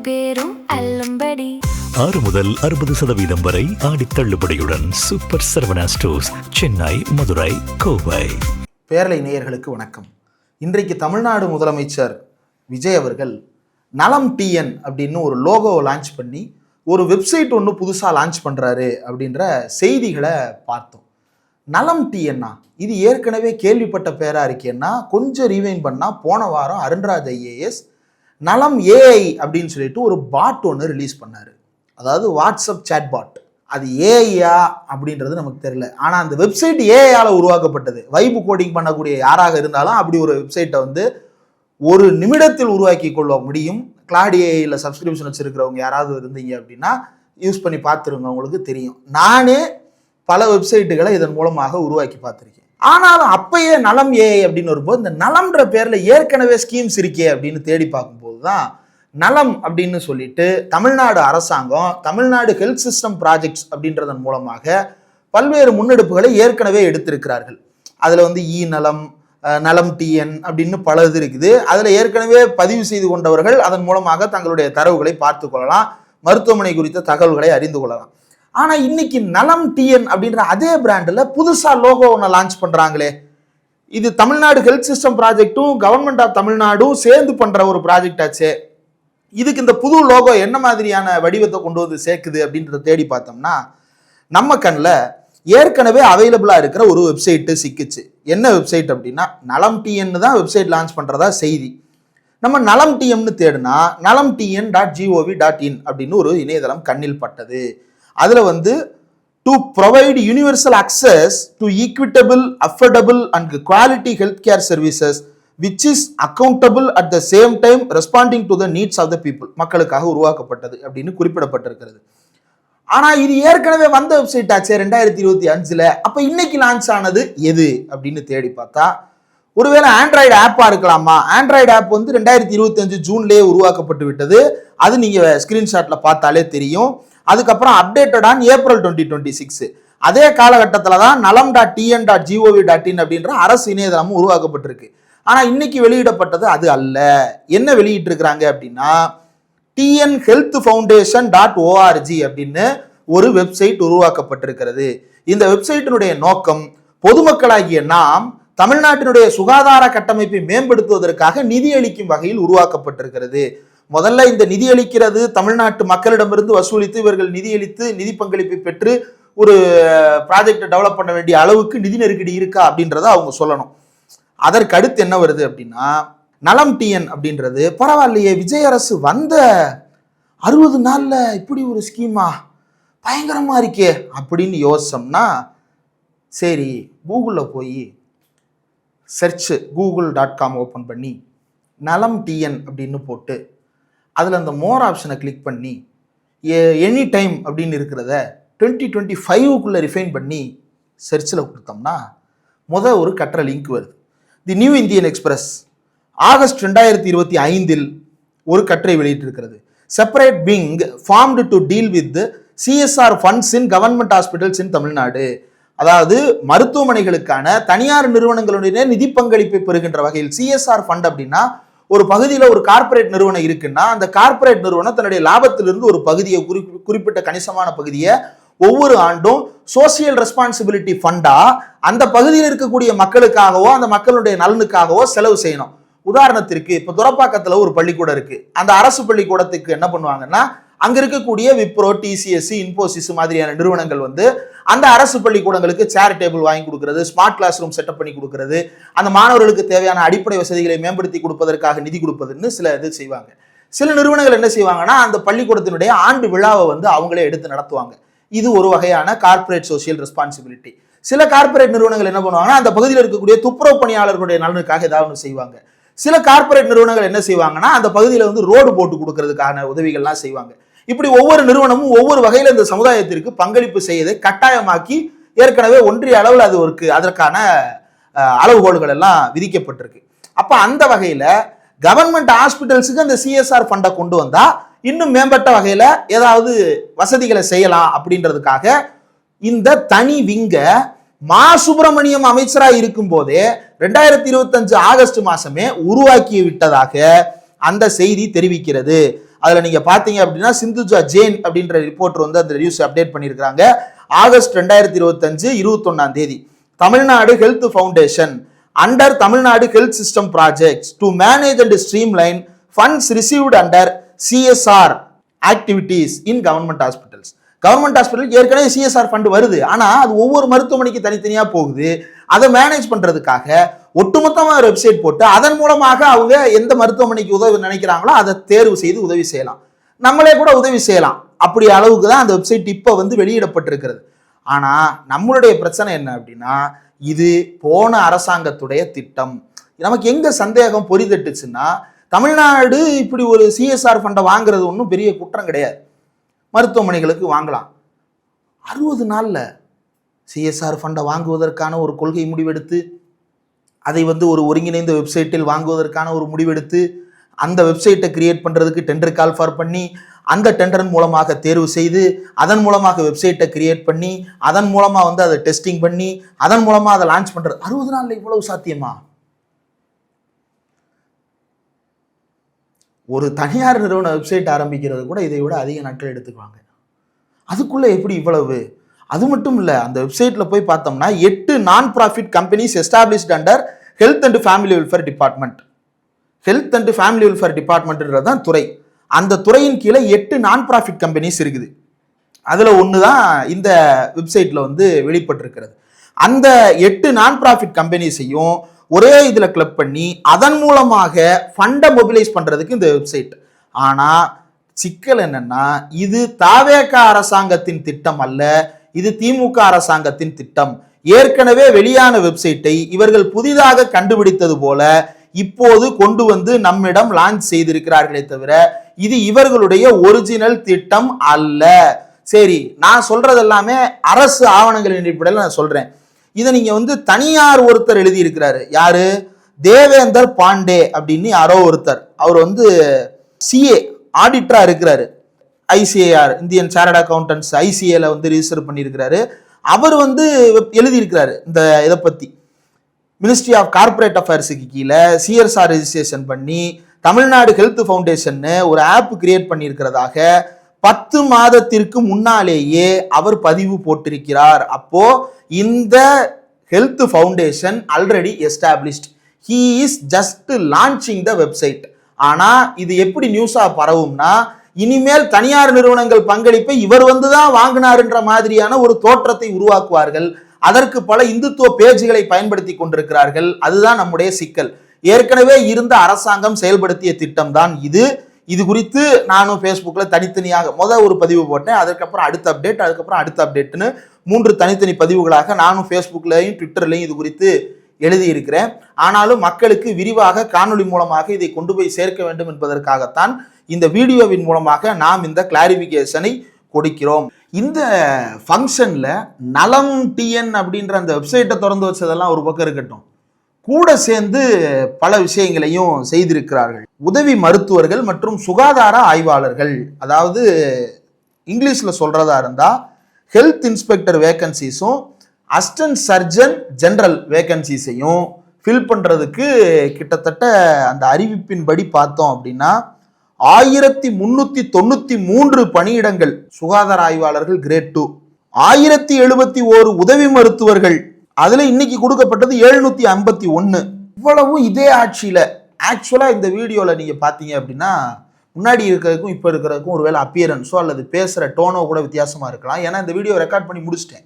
பேரும் அல்லும்படி 6 முதல் 60% வரை ஆடி தள்ளுபடியுடன் சூப்பர் சரவணா ஸ்டோர்ஸ், சென்னை, மதுரை, கோவை. பேரலை நேயர்களுக்கு வணக்கம். இன்றைக்கு தமிழ்நாடு முதலமைச்சர் விஜய் அவர்கள் நலம் டிஎன் அப்படின்னு ஒரு லோகோ லான்ச் பண்ணி ஒரு வெப்சைட் ஒன்று புதுசாக லான்ச் பண்ணுறாரு அப்படின்ற செய்திகளை பார்த்தோம். நலம் டிஎன்னா இது ஏற்கனவே கேள்விப்பட்ட பேராக இருக்கேன்னா கொஞ்சம் ரீவைன் பண்ணால் போன வாரம் அருண்ராஜ் ஐஏஎஸ் நலம் ஏஐ அப்படின்னு சொல்லிட்டு ஒரு பாட் ஒன்று ரிலீஸ் பண்ணார். அதாவது வாட்ஸ்அப் சேட் பாட். அது ஏஐயா அப்படின்றது நமக்கு தெரியல. ஆனால் அந்த வெப்சைட் ஏஐயால் உருவாக்கப்பட்டது. வைப் கோடிங் பண்ணக்கூடிய யாராக இருந்தாலும் அப்படி ஒரு வெப்சைட்டை வந்து ஒரு நிமிடத்தில் உருவாக்கி கொள்ள முடியும். கிளாட் ஏஐயில் சப்ஸ்கிரிப்ஷன் வச்சுருக்கிறவங்க யாராவது இருந்தீங்க அப்படின்னா யூஸ் பண்ணி பார்த்துருங்க, உங்களுக்கு தெரியும். நானே பல வெப்சைட்டுகளை இதன் மூலமாக உருவாக்கி பார்த்துருக்கேன். ஆனாலும் அப்பயே நலம் ஏஐ அப்படின்னு வரும்போது இந்த நலம்ன்ற பேரில் ஏற்கனவே ஸ்கீம்ஸ் இருக்கே அப்படின்னு தேடி பார்க்கும்போது தான் நலம் அப்படின்னு சொல்லிட்டு தமிழ்நாடு அரசாங்கம் தமிழ்நாடு ஹெல்த் சிஸ்டம் ப்ராஜெக்ட்ஸ் அப்படின்றதன் மூலமாக பல்வேறு முன்னெடுப்புகளை ஏற்கனவே எடுத்திருக்கிறார்கள். அதில் வந்து இ நலம், நலம் டிஎன் அப்படின்னு பல இது இருக்குது. அதில் ஏற்கனவே பதிவு செய்து கொண்டவர்கள் அதன் மூலமாக தங்களுடைய தரவுகளை பார்த்து கொள்ளலாம், மருத்துவமனை குறித்த தகவல்களை அறிந்து கொள்ளலாம். ஆனால் இன்னைக்கு நலம் டிஎன் அப்படின்ற அதே பிராண்டில் புதுசாக லோகோ ஒன்று லான்ச் பண்ணுறாங்களே. இது தமிழ்நாடு ஹெல்த் சிஸ்டம் ப்ராஜெக்டும் கவர்மெண்ட் ஆஃப் தமிழ்நாடும் சேர்ந்து பண்ணுற ஒரு ப்ராஜெக்ட் ஆச்சு. இதுக்கு இந்த புது லோகோ என்ன மாதிரியான வடிவத்தை கொண்டு வந்து சேர்க்குது அப்படின்றத தேடி பார்த்தோம்னா நம்ம கண்ணில் ஏற்கனவே அவைலபிளாக இருக்கிற ஒரு வெப்சைட்டு சிக்கிச்சு. என்ன வெப்சைட் அப்படின்னா நலம் டிஎன்னு தான் வெப்சைட் லான்ச் பண்ணுறதா செய்தி. நம்ம நலம் டிஎம்னு தேடுனா nalamtn.gov.in அப்படின்னு ஒரு இணையதளம் கண்ணில் பட்டது. அதில் வந்து to provide universal access to equitable, affordable and quality health care services which is accountable at the same time responding to the needs of the people, மக்களுக்காக உருவாக்கப்பட்டது அப்படின்னு குறிப்பிடப்பட்டிருக்கிறது. ஆனால் இது ஏற்கனவே வந்த வெப்சைட் ஆச்சு 2025. அப்போ இன்னைக்கு லான்ச் ஆனது எது அப்படின்னு தேடி பார்த்தா ஒருவேளை ஆண்ட்ராய்டு ஆப்பாக இருக்கலாமா? ஆண்ட்ராய்டு ஆப் வந்து 2025 ஜூன்லேயே உருவாக்கப்பட்டு விட்டது. அது நீங்கள் ஸ்க்ரீன்ஷாட்டில் பார்த்தாலே தெரியும். அதுக்கப்புறம் அப்டேட்டட் ஆன் ஏப்ரல் 2026. அதே காலகட்டத்தில் தான் nalam.tn.gov.in அப்படின்ற அரசு இணையதளமும் உருவாக்கப்பட்டிருக்கு. ஆனால் இன்னைக்கு வெளியிடப்பட்டது அது அல்ல. என்ன வெளியிட்டிருக்கிறாங்க அப்படின்னா TN Health Foundation.org அப்படின்னு ஒரு வெப்சைட் உருவாக்கப்பட்டிருக்கிறது. இந்த வெப்சைட்டினுடைய நோக்கம் பொதுமக்களாகிய நாம் தமிழ்நாட்டினுடைய சுகாதார கட்டமைப்பை மேம்படுத்துவதற்காக நிதி அளிக்கும் வகையில் உருவாக்கப்பட்டிருக்கிறது. முதல்ல இந்த நிதி அளிக்கிறது தமிழ்நாட்டு மக்களிடமிருந்து வசூலித்து இவர்கள் நிதியளித்து நிதி பங்களிப்பை பெற்று ஒரு ப்ராஜெக்டை டெவலப் பண்ண வேண்டிய அளவுக்கு நிதி நெருக்கடி இருக்கா அப்படின்றத அவங்க சொல்லணும். அதற்கு அடுத்து என்ன வருது அப்படின்னா நலம் டிஎன் அப்படின்றது பரவாயில்லையே, விஜய் அரசு வந்த 60 நாளில் இப்படி ஒரு ஸ்கீமா பயங்கரமாக இருக்கே அப்படின்னு யோசிச்சோம்னா சரி கூகுளில் போய் google.com ஓப்பன் பண்ணி நலம் டிஎன் அப்படின்னு போட்டு அதில் அந்த மோர் ஆப்ஷனை கிளிக் பண்ணி எனி டைம் அப்படின்னு இருக்கிறத 2025க்குள்ளே ரிஃபைன் பண்ணி சர்ச்சில் கொடுத்தோம்னா ஒரு கட்டுற லிங்க் வருது. The new Indian express August 2025 ஒரு கட்டுரை வெளியிட்டிருக்கிறது. Separate wing formed to deal with CSR funds in government hospitals in Tamil Nadu. அதாவது மருத்துவமனைகளுக்கான தனியார் நிறுவனங்களுடைய நிதி பங்களிப்பை பெறுகின்ற வகையில் சிஎஸ்ஆர் ஃபண்ட் அப்படின்னா ஒரு பகுதியில் ஒரு கார்பரேட் நிறுவனம் இருக்குன்னா அந்த கார்பரேட் நிறுவனம் தன்னுடைய லாபத்திலிருந்து ஒரு பகுதியை குறிப்பிட்ட கணிசமான பகுதியை ஒவ்வொரு ஆண்டும் சோசியல் ரெஸ்பான்சிபிலிட்டி ஃபண்டா அந்த பகுதியில் இருக்கக்கூடிய மக்களுக்காகவோ அந்த மக்களுடைய நலனுக்காகவோ செலவு செய்யணும். உதாரணத்திற்கு இப்போ துரப்பாக்கத்தில் ஒரு பள்ளிக்கூடம் இருக்கு. அந்த அரசு பள்ளிக்கூடத்துக்கு என்ன பண்ணுவாங்கன்னா அங்க இருக்கக்கூடிய விப்ரோ, டிசிஎஸ், இன்போசிஸ் மாதிரியான நிறுவனங்கள் வந்து அந்த அரசு பள்ளிக்கூடங்களுக்கு சேர் டேபிள் வாங்கி கொடுக்கறது, ஸ்மார்ட் கிளாஸ் ரூம் செட்டப் பண்ணி கொடுக்கறது, அந்த மாணவர்களுக்கு தேவையான அடிப்படை வசதிகளை மேம்படுத்தி கொடுப்பதற்காக நிதி கொடுப்பதுன்னு சில இது செய்வாங்க. சில நிறுவனங்கள் என்ன செய்வாங்கன்னா அந்த பள்ளிக்கூடத்தினுடைய ஆண்டு விழாவை வந்து அவங்களே எடுத்து நடத்துவாங்க. இது ஒரு வகையான கார்பரேட் சோசியல் ரெஸ்பான்சிபிலிட்டி. சில கார்பரேட் நிறுவனங்கள் என்ன பண்ணுவாங்கன்னா அந்த பகுதியில் இருக்கக்கூடிய துப்புரவு பணியாளர்களுடைய நலனுக்காக ஏதாவது ஒன்று செய்வாங்க. சில கார்பரேட் நிறுவனங்கள் என்ன செய்வாங்கன்னா அந்த பகுதியில் வந்து ரோடு போட்டு கொடுக்கறதுக்கான உதவிகள்லாம் செய்வாங்க. இப்படி ஒவ்வொரு நிறுவனமும் ஒவ்வொரு வகையில் இந்த சமுதாயத்திற்கு பங்களிப்பு செய்வதை கட்டாயமாக்கி ஏற்கனவே ஒன்றிய அளவில் அது ஒரு அதற்கான அளவுகோல்கள் எல்லாம் விதிக்கப்பட்டிருக்கு. அப்போ அந்த வகையில் கவர்மெண்ட் ஹாஸ்பிட்டல்ஸுக்கு அந்த சிஎஸ்ஆர் ஃபண்டை கொண்டு வந்தா இன்னும் மேம்பட்ட வகையில் ஏதாவது வசதிகளை செய்யலாம் அப்படின்றதுக்காக இந்த தனி விங்க மா சுப்பிரமணியம் அமைச்சராக இருக்கும் போதே 2025 ஆகஸ்ட் மாசமே உருவாக்கி விட்டதாக அந்த செய்தி தெரிவிக்கிறது. அதில் நீங்கள் பார்த்தீங்க அப்படின்னா சிந்துஜா ஜெயின் அப்படின்ற ரிப்போர்ட்டர் வந்து அந்த நியூஸ் அப்டேட் பண்ணியிருக்காங்க. ஆகஸ்ட் 2025 21ஆம் தேதி Tamil Nadu health foundation under Tamil Nadu health system projects to manage and streamline funds received under CSR activities in government hospitals. Government ஹாஸ்பிட்டலுக்கு ஏற்கனவே சிஎஸ்ஆர் ஃபண்ட் வருது, ஆனால் அது ஒவ்வொரு மருத்துவமனைக்கு தனித்தனியாக போகுது. அதை மேனேஜ் பண்ணுறதுக்காக ஒட்டுமொத்தமாக ஒரு வெப்சைட் போட்டு அதன் மூலமாக அவங்க எந்த மருத்துவமனைக்கு உதவி நினைக்கிறாங்களோ அதை தேர்வு செய்து உதவி செய்யலாம். நம்மளே கூட உதவி செய்யலாம். அப்படி அளவுக்கு தான் அந்த வெப்சைட் இப்போ வந்து வெளியிடப்பட்டிருக்கிறது. ஆனால் நம்மளுடைய பிரச்சனை என்ன அப்படின்னா, இது போன அரசாங்கத்துடைய திட்டம். நமக்கு எங்க சந்தேகம் பொறிதட்டுச்சுன்னா, தமிழ்நாடு இப்படி ஒரு சிஎஸ்ஆர் ஃபண்டை வாங்குறது ஒன்றும் பெரிய குற்றம் கிடையாது. மருத்துவமனைகளுக்கு வாங்கலாம். 60 நாளில் சிஎஸ்ஆர் ஃபண்டை வாங்குவதற்கான ஒரு கொள்கை முடிவெடுத்து, அதை வந்து ஒரு ஒருங்கிணைந்த வெப்சைட்டில் வாங்குவதற்கான ஒரு முடிவெடுத்து, அந்த வெப்சைட்டை கிரியேட் பண்ணுறதுக்கு டெண்டர் கால் ஃபார் பண்ணி, அந்த டெண்டர் மூலமாக தேர்வு செய்து, அதன் மூலமாக வெப்சைட்டை கிரியேட் பண்ணி, அதன் மூலமாக வந்து அதை டெஸ்டிங் பண்ணி, அதன் மூலமாக அதை லான்ச் பண்ணுறது 60 நாளில் இவ்வளவு சாத்தியமா? ஒரு தனியார் நிறுவன வெப்சைட் ஆரம்பிக்கிறது கூட இதை விட அதிக நாட்கள் எடுத்துக்குவாங்க. அதுக்குள்ளே எப்படி இவ்வளவு? அது மட்டும் இல்லை, அந்த வெப்சைட்டில் போய் பார்த்தோம்னா 8 non profit companies established under health and family welfare department. Health and family welfare டிபார்ட்மெண்ட்ன்றது தான் துறை. அந்த துறையின் கீழே 8 நான் ப்ராஃபிட் கம்பெனிஸ் இருக்குது. அதில் ஒன்று தான் இந்த வெப்சைட்டில் வந்து வெளிப்பட்டிருக்கிறது. அந்த 8 நான் ப்ராஃபிட் கம்பெனிஸையும் ஒரே இதில் கிளப் பண்ணி அதன் மூலமாக ஃபண்டை மொபிலைஸ் பண்ணுறதுக்கு இந்த வெப்சைட். ஆனால் சிக்கல் என்னன்னா, இது தாவேக அரசாங்கத்தின் திட்டம் அல்ல, இது திமுக அரசாங்கத்தின் திட்டம். ஏற்கனவே வெளியான வெப்சைட்டை இவர்கள் புதிதாக கண்டுபிடித்தது போல இப்போது கொண்டு வந்து நம்மிடம் லான்ச் செய்திருக்கிறார்களே தவிர இது இவர்களுடைய ஒரிஜினல் திட்டம் அல்ல. சரி, நான் சொல்றது எல்லாமே அரசு ஆவணங்களின் அடிப்படையில் நான் சொல்றேன். இதை நீங்க வந்து தனியார் ஒருத்தர் எழுதி இருக்கிறாரு. யாரு? தேவேந்தர் பாண்டே அப்படின்னு யாரோ ஒருத்தர். அவர் வந்து சிஏ ஆடிட்டரா இருக்கிறாரு. ஐசிஏஆர் இந்தியன் சார்ட்டர்ட் அக்கௌண்டன்ட்ஸ் ஐசிஏல வந்து ரிஜிஸ்டர் பண்ணியிருக்கிறாரு. அவர் வந்து எழுதியிருக்கிறாரு இந்த இதை பத்தி. மினிஸ்ட்ரி ஆஃப் கார்பரேட் அஃபேர்ஸுக்கு கீழே சிஎஸ்ஆர் ரெஜிஸ்ட்ரேஷன் பண்ணி தமிழ்நாடு ஹெல்த் ஃபவுண்டேஷன் ஒரு ஆப் கிரியேட் பண்ணியிருக்கிறதாக 10 மாதத்திற்கு முன்னாலேயே அவர் பதிவு போட்டிருக்கிறார். அப்போ இந்த health foundation already established. He is just launching the website. ஆனா இது எப்படி நியூஸா பரவும்னா, இனிமேல் தனியார் நிறுவனங்கள் பங்களிப்பை இவர் வந்துதான் வாங்கினார்ன்ற மாதிரியான ஒரு தோற்றத்தை உருவாக்குவார்கள். அதற்கு பல இந்துத்துவ பேஜ்களை பயன்படுத்தி கொண்டிருக்கிறார்கள். அதுதான் நம்முடைய சிக்கல். ஏற்கனவே இருந்த அரசாங்கம் செயல்படுத்திய திட்டம் தான் இது. இது குறித்து நானும் ஃபேஸ்புக்கில் தனித்தனியாக ஒரு பதிவு போட்டேன். அதுக்கப்புறம் அடுத்த அப்டேட், அதுக்கப்புறம் அடுத்த அப்டேட்னு 3 தனித்தனி பதிவுகளாக நானும் ஃபேஸ்புக்லையும் ட்விட்டர்லையும் இது குறித்து எழுதியிருக்கிறேன். ஆனாலும் மக்களுக்கு விரிவாக காணொலி மூலமாக இதை கொண்டு போய் சேர்க்க வேண்டும் என்பதற்காகத்தான் இந்த வீடியோவின் மூலமாக நாம் இந்த கிளாரிஃபிகேஷனை கொடுக்கிறோம். இந்த ஃபங்க்ஷனில் நலம் டிஎன் அப்படின்ற அந்த வெப்சைட்டை திறந்து வச்சதெல்லாம் ஒரு பக்கம் இருக்கட்டும், கூட சேர்ந்து பல விஷயங்களையும் செய்திருக்கிறார்கள். உதவி மருத்துவர்கள் மற்றும் சுகாதார ஆய்வாளர்கள், அதாவது இங்கிலீஷில் சொல்றதா இருந்தால் ஹெல்த் இன்ஸ்பெக்டர் வேகன்சிஸும் அசிஸ்டன்ட் சர்ஜன் ஜெனரல் வேகன்சிஸையும் ஃபில் பண்ணுறதுக்கு கிட்டத்தட்ட அந்த அறிவிப்பின்படி பார்த்தோம் அப்படின்னா 1393 பணியிடங்கள் சுகாதார ஆய்வாளர்கள் கிரேட் 2, 1071 உதவி மருத்துவர்கள், அதுல இன்னைக்கு கொடுக்கப்பட்டது 751. இவ்வளவும் இதே ஆட்சியில. ஆக்சுவலா இந்த வீடியோல நீங்க பாத்தீங்க அப்படின்னா முன்னாடி இருக்கிறதுக்கும் இப்ப இருக்கிறதுக்கும் ஒருவேளை அப்பியரன்ஸோ அல்லது பேசுற டோனோ கூட வித்தியாசமா இருக்கலாம். ஏன்னா இந்த வீடியோ ரெக்கார்ட் பண்ணி முடிச்சிட்டேன்.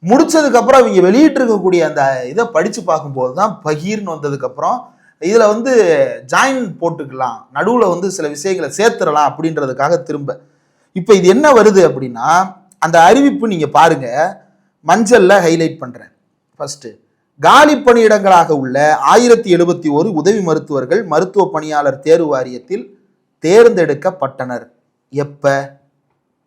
முடிச்சதுக்கு அப்புறம் அவங்க வெளியிட்டு இருக்கக்கூடிய அந்த இதை படிச்சு பார்க்கும்போது தான் பகீர்னு வந்ததுக்கு அப்புறம் இதுல வந்து ஜாயின் போட்டுக்கலாம், நடுவுல வந்து சில விஷயங்களை சேர்த்துடலாம் அப்படின்றதுக்காக திரும்ப இப்ப இது என்ன வருது அப்படின்னா, அந்த அறிவிப்பு நீங்க பாருங்க, மஞ்சள்ல ஹைலைட் பண்றேன். ஃபர்ஸ்ட், காலி பணியிடங்களாக உள்ள 1071 உதவி மருத்துவர்கள் மருத்துவ பணியாளர் தேர்வு வாரியத்தில் தேர்ந்தெடுக்கப்பட்டனர். எப்ப?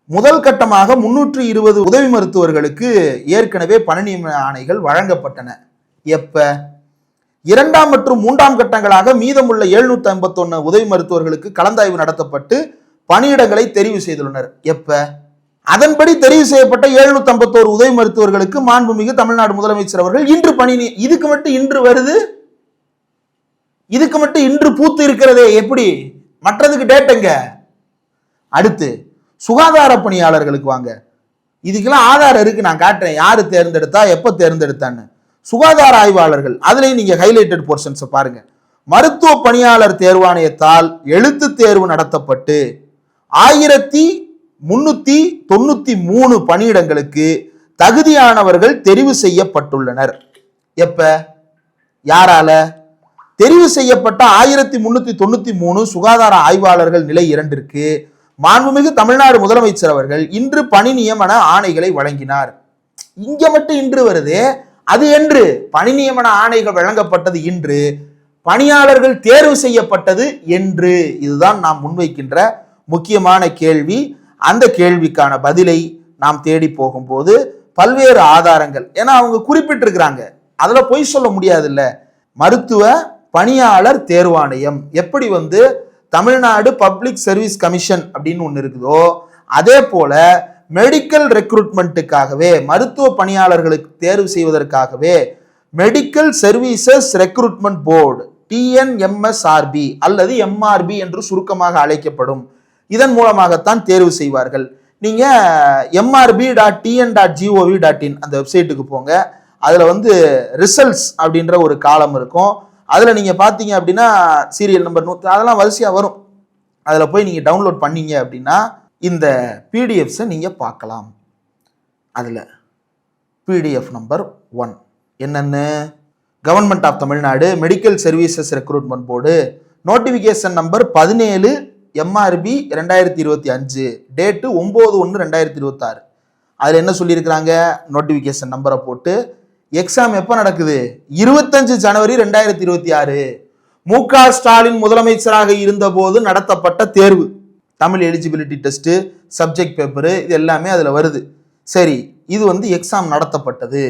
முதல் கட்டமாக 320 உதவி மருத்துவர்களுக்கு ஏற்கனவே பணி நியமன ஆணைகள் வழங்கப்பட்டன. எப்ப? 2ஆம் மற்றும் 3ஆம் கட்டங்களாக மீதமுள்ள 751 உதவி மருத்துவர்களுக்கு கலந்தாய்வு நடத்தப்பட்டு பணியிடங்களை தெரிவு செய்துள்ளனர். எப்ப? அதன்படி தெரிவு செய்யப்பட்ட 751 உதவி மருத்துவர்களுக்கு மாண்புமிகு தமிழ்நாடு முதலமைச்சர் அவர்கள் இன்று பணி. இதுக்கு மட்டும் இன்று வருது, இதுக்கு மட்டும் இன்று பூத்து இருக்கிறதே எப்படி? மற்றதுக்கு டேட் எங்க? அடுத்து சுகாதார பணியாளர்களுக்கு வாங்க. இதுக்கெல்லாம் ஆதாரம் இருக்கு, நான் காட்டுறேன் யாரு தேர்ந்தெடுத்தா எப்ப தேர்ந்தெடுத்தான்னு. சுகாதார ஆய்வாளர்கள், அதுலயும் நீங்க ஹைலைட்டட் போர்ஷன்ஸ் பாருங்க. மருத்துவ பணியாளர் தேர்வாணையத்தால் எழுத்து தேர்வு நடத்தப்பட்டு 1393 பணியிடங்களுக்கு தகுதியானவர்கள் தெரிவு செய்யப்பட்டுள்ளனர். எப்ப யாரால தெரிவு செய்யப்பட்ட 1393 சுகாதார ஆய்வாளர்கள் நிலை 2ற்கு மாண்புமிகு தமிழ்நாடு முதலமைச்சர் அவர்கள் இன்று பணி நியமன ஆணைகளை வழங்கினார். இங்க மட்டும் இன்று வருது, அது என்று பணி நியமன ஆணைகள் வழங்கப்பட்டது இன்று, பணியாளர்கள் தேர்வு செய்யப்பட்டது என்று. இதுதான் நாம் முன்வைக்கின்ற முக்கியமான கேள்வி. அந்த கேள்விக்கான பதிலை நாம் தேடி போகும்போது பல்வேறு ஆதாரங்கள், ஏன்னா அவங்க குறிப்பிட்டிருக்கிறாங்க, அதுல பொய் சொல்ல முடியாது இல்ல. மருத்துவ பணியாளர் தேர்வாணையம் எப்படி தமிழ்நாடு பப்ளிக் சர்வீஸ் கமிஷன் அப்படின்னு ஒன்று இருக்குதோ, அதே போல மெடிக்கல் ரெக்ரூட்மெண்ட்டுக்காகவே மருத்துவ பணியாளர்களுக்கு தேர்வு செய்வதற்காகவே medical services recruitment board TNMSRB அல்லது MRB என்று சுருக்கமாக அழைக்கப்படும், இதன் மூலமாகத்தான் தேர்வு செய்வார்கள். நீங்க mrb.tn.gov.in அந்த வெப்சைட்டுக்கு போங்க. அதுல ரிசல்ட்ஸ் அப்படின்ற ஒரு காலம் இருக்கும். அதுல நீங்க பாத்தீங்க அப்படின்னா சீரியல் நம்பர் 100 அதெல்லாம் வரிசையா வரும். அதுல போய் நீங்க டவுன்லோட் பண்ணீங்க அப்படின்னா இந்த பிடிஎஃப்ஸை நீங்க பார்க்கலாம். அதுல பிடிஎஃப் நம்பர் 1 என்னன்னு, government of Tamil Nadu medical services recruitment board notification number 17 MRB 2025, date 9/1/2026. அதுல என்ன சொல்லியிருக்கிறாங்க, நோட்டிபிகேஷன் நம்பரை போட்டு எக்ஸாம் எப்ப நடக்குது, 25 ஜனவரி 2026. மு.க. ஸ்டாலின் முதலமைச்சராக இருந்த போது நடத்தப்பட்ட தேர்வு, Tamil eligibility test, subject paper, இது எல்லாமே அதுல வருது. சரி, இது எக்ஸாம் நடத்தப்பட்டது.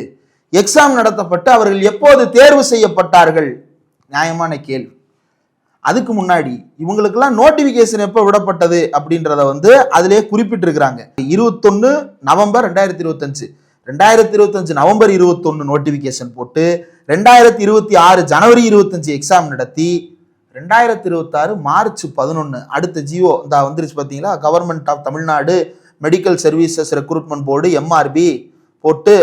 எக்ஸாம் நடத்தப்பட்டு அவர்கள் எப்போது தேர்வு செய்யப்பட்டார்கள், நியாயமான கேள்வி. அதுக்கு முன்னாடி இவங்களுக்கெல்லாம் நோட்டிபிகேஷன் எப்போ விடப்பட்டது அப்படின்றத அதிலே குறிப்பிட்டிருக்கிறாங்க. 21 நவம்பர் 2025, 2025 நவம்பர் 21 நோட்டிபிகேஷன் போட்டு 2026 ஜனவரி 25 எக்ஸாம் நடத்தி 2026 மார்ச் 11 அடுத்த ஜிஓ இந்த வந்துருச்சு பார்த்தீங்களா, government of Tamil Nadu medical services recruitment board MRB போட்டு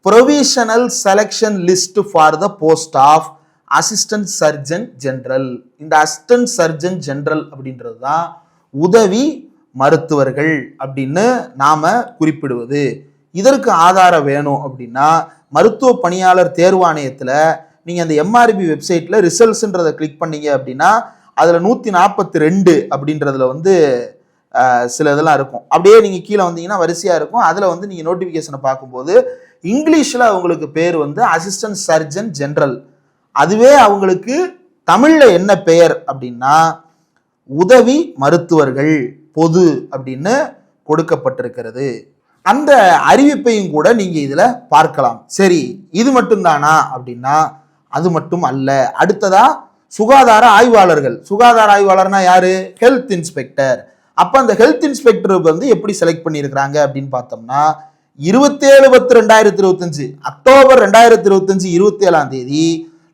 provisional selection list for the post of assistant surgeon general. இந்த அசிஸ்டன்ட் சர்ஜன் ஜெனரல் அப்படின்றது தான் உதவி மருத்துவர்கள் அப்படின்னு நாம குறிப்பிடுவது. இதற்கு ஆதாரம் வேணும் அப்படின்னா மருத்துவ பணியாளர் தேர்வாணையத்துல நீங்க அந்த MRB வெப்சைட்ல ரிசல்ட்ஸ்ன்றதை கிளிக் பண்ணீங்க அப்படின்னா அதுல 142 அப்படின்றதுல சில இதெல்லாம் இருக்கும். அப்படியே நீங்க கீழே வந்தீங்கன்னா வரிசையா இருக்கும். அதுல நீங்க நோட்டிபிகேஷனை பார்க்கும்போது இங்கிலீஷ்ல அவங்களுக்கு பேர் அசிஸ்டன்ட் சர்ஜன் ஜெனரல். அதுவே அவங்களுக்கு தமிழ்ல என்ன பெயர் அப்படின்னா உதவி மருத்துவர்கள் பொது அப்படின்னு கொடுக்கப்பட்டிருக்கிறது. அந்த அறிவிப்பையும் கூட நீங்க இதுல பார்க்கலாம். சரி, இது மட்டும் தானா அப்படின்னா அது மட்டும் அல்ல. அடுத்ததா சுகாதார ஆய்வாளர்கள். சுகாதார ஆய்வாளர்னா யாரு, ஹெல்த் இன்ஸ்பெக்டர். அப்ப அந்த ஹெல்த் இன்ஸ்பெக்டர் எப்படி செலக்ட் பண்ணியிருக்கிறாங்க அப்படின்னு பார்த்தோம்னா 27/10/2025 அக்டோபர் 2025 27ஆம் தேதி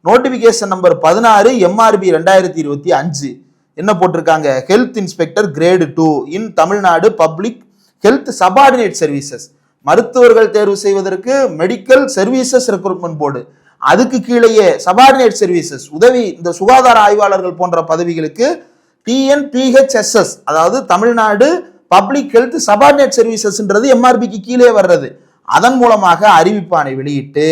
நோட்டிபிகேஷன் நம்பர் 16 MRB 2025 என்ன போட்டிருக்காங்க, health inspector grade 2 in Tamil Nadu public health subordinate services. மருத்துவர்கள் தேர்வு செய்வதற்கு மெடிக்கல் சர்வீசஸ் ரெக்ரூட்மெண்ட் போர்டு, அதுக்கு கீழேயே சபார்டினேட் சர்வீசஸ் உதவி இந்த சுகாதார ஆய்வாளர்கள் போன்ற பதவிகளுக்கு TNPHSS, அதாவது தமிழ்நாடு பப்ளிக் ஹெல்த் சபார்டினேட் சர்வீசஸ்ன்றது MRBக்கு கீழே வர்றது. அதன் மூலமாக அறிவிப்பானை வெளியிட்டு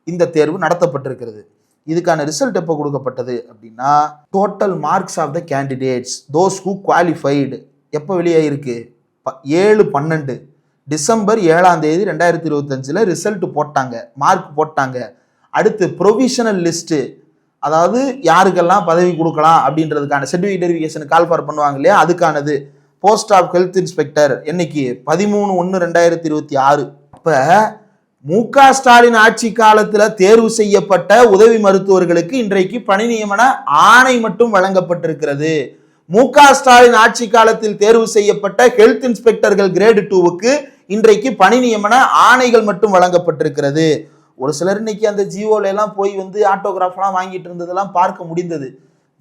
இந்த தேர்வு நடத்தப்பட்டிருக்கிறது. இதுக்கான ரிசல்ட் எப்போ கொடுக்கப்பட்டது அப்படின்னா total marks of the candidates those who qualified எப்போ வெளியாயிருக்கு, 7/12 டிசம்பர் 7ஆம் தேதி 2025 ரிசல்ட் போட்டாங்க, மார்க் போட்டாங்க. அடுத்து ப்ரொவிஷனல் லிஸ்ட், அதாவது யாருக்கெல்லாம் பதவி கொடுக்கலாம் அப்படின்றதுக்கான சர்டிஃபிகேட் வெரிஃபிகேஷன் கால்ஃபார் பண்ணுவாங்க இல்லையா, அதுக்கானது போஸ்ட் ஆஃப் ஹெல்த் இன்ஸ்பெக்டர் என்னைக்கு 13/1/2026. அப்ப மு.க. ஸ்டாலின் ஆட்சி காலத்துல தேர்வு செய்யப்பட்ட உதவி மருத்துவர்களுக்கு இன்றைக்கு பணி நியமன ஆணை மட்டும் வழங்கப்பட்டிருக்கிறது. மு.க. ஸ்டாலின் ஆட்சி காலத்தில் தேர்வு செய்யப்பட்ட ஹெல்த் இன்ஸ்பெக்டர்கள் கிரேடு 2க்கு இன்றைக்கு பணி நியமன ஆணைகள் மட்டும் வழங்கப்பட்டிருக்கிறது. ஒரு சிலர் இன்னைக்கு அந்த ஜிஓல எல்லாம் போய் ஆட்டோகிராஃப்லாம் வாங்கிட்டு இருந்ததெல்லாம் பார்க்க முடிந்தது.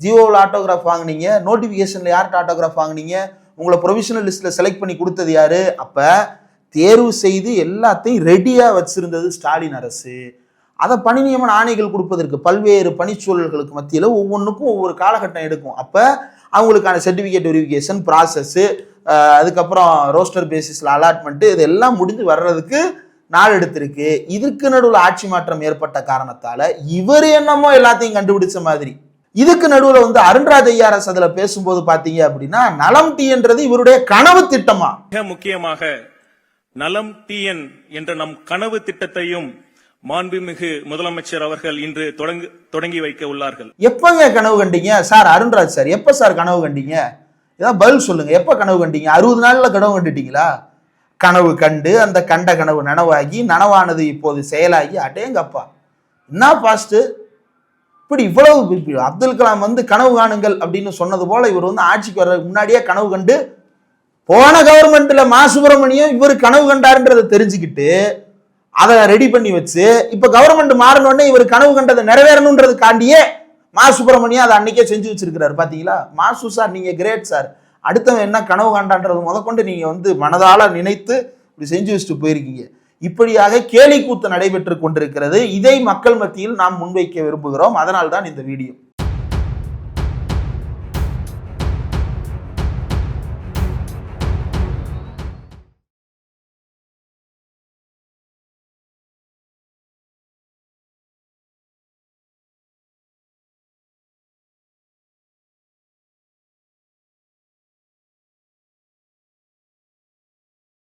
ஜிஓவில் ஆட்டோகிராஃப் வாங்கினீங்க, நோட்டிபிகேஷன்ல யார்கிட்ட ஆட்டோகிராஃப் வாங்கினீங்க, உங்களை ப்ரொவிஷனல் லிஸ்ட்ல செலக்ட் பண்ணி கொடுத்தது யாரு? அப்ப தேர்வு செய்து எல்லாத்தையும் ரெடியா வச்சிருந்தது ஸ்டாலின் அரசு. அதை பணி நியமன ஆணைகள் கொடுப்பதற்கு பல்வேறு பணிச்சூழல்களுக்கு மத்தியில் ஒவ்வொன்றுக்கும் ஒவ்வொரு காலகட்டம் எடுக்கும். அப்போ அவங்களுக்கான சர்டிஃபிகேட் வெரிஃபிகேஷன் ப்ராசஸ்ஸு, அதுக்கப்புறம் ரோஸ்டர் பேசிஸில் அலாட்மெண்ட்டு, இதெல்லாம் முடிஞ்சு வர்றதுக்கு நாள் எடுத்திருக்கு. இதுக்கு நடுவில் ஆட்சி மாற்றம் ஏற்பட்ட காரணத்தால் இவர் என்னமோ எல்லாத்தையும் கண்டுபிடிச்ச மாதிரி. இதுக்கு நடுவில் வந்து அருண்ராஜ் ஐஆர்எஸ் அதில் பேசும்போது பார்த்தீங்க அப்படின்னா நலம் டீன்றது இவருடைய கனவு திட்டமா. மிக முக்கியமாக நலம் டிஎன் என்ற நம் கனவு திட்டத்தையும் மாண்புமிகு முதலமைச்சர் அவர்கள் இன்று தொடங்கி வைக்க உள்ளார்கள். எப்பங்க கனவு கண்டீங்க சார்? அருண்ராஜ் சார், எப்ப சார் கனவு கண்டீங்க? ஏதாவது பதில் சொல்லுங்க. எப்ப கனவு கண்டீங்க? 60 நாள்ல கனவு கண்டுட்டீங்களா? கனவு கண்டு அந்த கண்ட கனவு நனவாகி, நனவானது இப்போது செயலாகி, அடேங்கப்பா என்ன பாஸ்ட்! இப்படி இவ்வளவு அப்துல் கலாம் வந்து கனவு காணுங்கள் அப்படின்னு சொன்னது போல இவர் வந்து ஆட்சிக்கு வர்றதுக்கு முன்னாடியே கனவு கண்டு, போன கவர்மெண்ட்ல மா சுப்பிரமணியம் இவர் கனவு கண்டாருன்றதை தெரிஞ்சுக்கிட்டு அதை ரெடி பண்ணி வச்சு, இப்ப கவர்மெண்ட் மாறினோடனே இவர் கனவு கண்டதை நிறைவேறணுன்றதுக்காண்டியே மா சுப்பிரமணியம் அதை அன்னைக்கே செஞ்சு வச்சிருக்கிறாரு. பாத்தீங்களா? மாசு சார், நீங்க கிரேட் சார். அடுத்தவன் என்ன கனவு காண்டான்றது முதற்கொண்டு நீங்க வந்து மனதால நினைத்து இப்படி செஞ்சு வச்சுட்டு போயிருக்கீங்க. இப்படியாக கேலி கூத்து நடைபெற்று கொண்டிருக்கிறது. இதை மக்கள் மத்தியில் நாம் முன்வைக்க விரும்புகிறோம். அதனால்தான் இந்த வீடியோ.